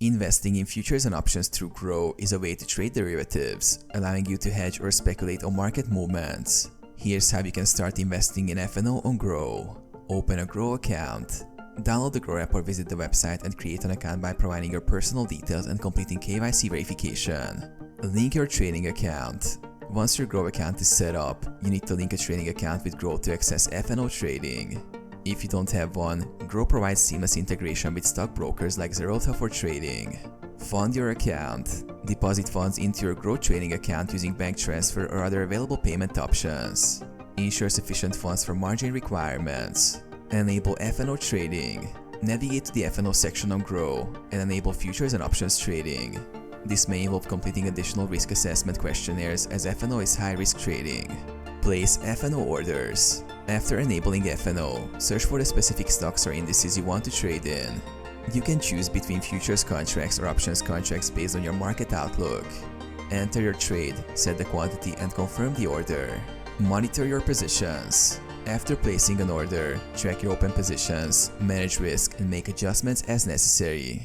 Investing in futures and options through Groww is a way to trade derivatives, allowing you to hedge or speculate on market movements. Here's how you can start investing in F&O on Groww. Open a Groww account. Download the Groww app or visit the website and create an account by providing your personal details and completing KYC verification. Link your trading account. Once your Groww account is set up, you need to link a trading account with Groww to access F&O trading. If you don't have one, Groww provides seamless integration with stockbrokers like Zerotha for trading. Fund your account. Deposit funds into your Groww trading account using bank transfer or other available payment options. Ensure sufficient funds for margin requirements. Enable F&O trading. Navigate to the F&O section on Groww and enable futures and options trading. This may involve completing additional risk assessment questionnaires as F&O is high-risk trading. Place F&O orders. After enabling F&O, search for the specific stocks or indices you want to trade in. You can choose between futures contracts or options contracts based on your market outlook. Enter your trade, set the quantity and confirm the order. Monitor your positions. After placing an order, track your open positions, manage risk and make adjustments as necessary.